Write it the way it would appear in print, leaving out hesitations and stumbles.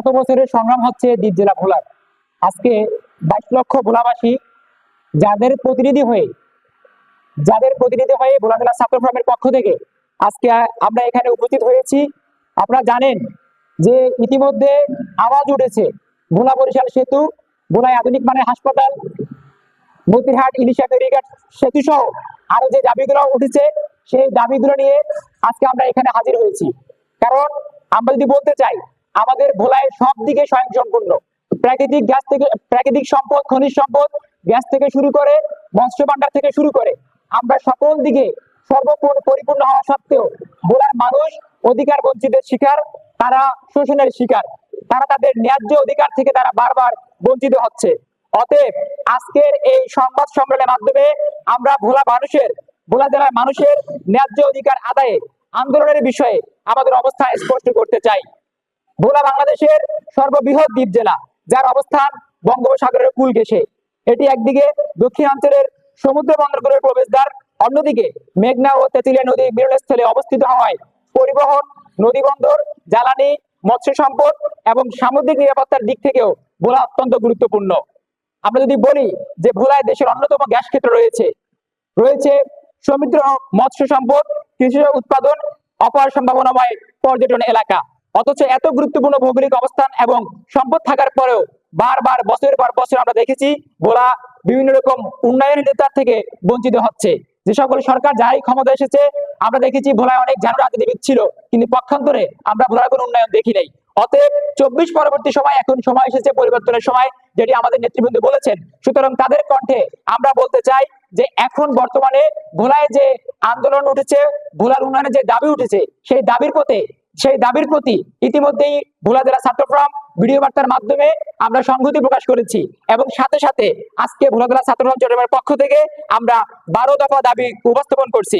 শত বছরের সংগ্রাম হচ্ছে দ্বীপ জেলা ভোলার। আজকে 22 লক্ষ ভোলাবাসী যাদের প্রতিনিধি হয়ে ভোলা জেলা ছাত্র ফোরামের পক্ষ থেকে আজকে আমরা এখানে উপস্থিত হয়েছি। আপনারা জানেন যে ইতিমধ্যে আওয়াজ উঠেছে ভোলা বরিশাল সেতু, ভোলায় আধুনিক মানের হাসপাতাল, মতিরহাট ইলিশা ফেরিঘাট সেতু সহ আরো যে দাবিগুলো উঠেছে সেই দাবিগুলো নিয়ে আজকে আমরা এখানে হাজির হয়েছি। কারণ আমরা যদি বলতে চাই আমাদের ভোলায় সব দিকে স্বয়ংসম্পূর্ণ, প্রাকৃতিক সম্পদ, খনিজ সম্পদ, গ্যাস থেকে শুরু করে মৎস্য ভান্ডার থেকে শুরু করে আমরা সকল দিকে পরিপূর্ণ হওয়া সত্ত্বেও ভোলার মানুষ অধিকার বঞ্চিতের শিকার, তারা শোষণের শিকার, তারা তাদের ন্যায্য অধিকার থেকে তারা বারবার বঞ্চিত হচ্ছে। অতএব আজকের এই সংবাদ সম্মেলনের মাধ্যমে আমরা ভোলা জেলার মানুষের ন্যায্য অধিকার আদায়ে আন্দোলনের বিষয়ে আমাদের অবস্থান স্পষ্ট করতে চাই। ভোলা বাংলাদেশের সর্ববৃহৎ দ্বীপ জেলা, যার অবস্থান বঙ্গোপসাগরের কূল ঘেঁষে। এটি একদিকে দক্ষিণাঞ্চলের সমুদ্র বন্দরগুলোর প্রবেশদ্বার, অন্যদিকে মেঘনা ও তেঁতুলিয়া নদী মিলনস্থলে অবস্থিত হওয়ায় পরিবহন, নদী বন্দর, জ্বালানি, মৎস্য সম্পদ এবং সামুদ্রিক নিরাপত্তার দিক থেকেও ভোলা অত্যন্ত গুরুত্বপূর্ণ। আমরা যদি বলি যে ভোলায় দেশের অন্যতম গ্যাস ক্ষেত্র রয়েছে সমৃদ্ধ মৎস্য সম্পদ, কৃষি উৎপাদন, অপার সম্ভাবনাময় পর্যটন এলাকা। অথচ এত গুরুত্বপূর্ণ ভৌগোলিক অবস্থান এবং সম্পদ থাকার পরেও বারবার বছরের পর বছর আমরা দেখেছি ভোলা বিভিন্ন রকম উন্নয়নের নেতার থেকে বঞ্চিত হচ্ছে। যে সকল সরকার যাই ক্ষমতা এসেছে আমরা দেখেছি ভোলায় অনেক ঝাড়ু রাজনীতিবিদ ছিল, কিন্তু পক্ষান্তরে আমরা ভোলার কোনো উন্নয়ন দেখি নাই। অতএব 24 পরবর্তী সময় এখন সময় এসেছে পরিবর্তনের সময়, যেটি আমাদের নেতৃবৃন্দ বলেছেন। সুতরাং তাদের কণ্ঠে আমরা বলতে চাই যে এখন বর্তমানে ভোলায় যে আন্দোলন উঠেছে, ভোলার উন্নয়নের যে দাবি উঠেছে, সেই দাবির প্রতি ইতিমধ্যেই ভোলা জেলা ছাত্র ফোরাম ভিডিও বার্তার মাধ্যমে আমরা সংহতি প্রকাশ করেছি এবং সাথে সাথে আজকে ভোলা জেলা ছাত্র ফোরাম চট্টগ্রামের পক্ষ থেকে আমরা 12 দফা দাবি উপস্থাপন করছি।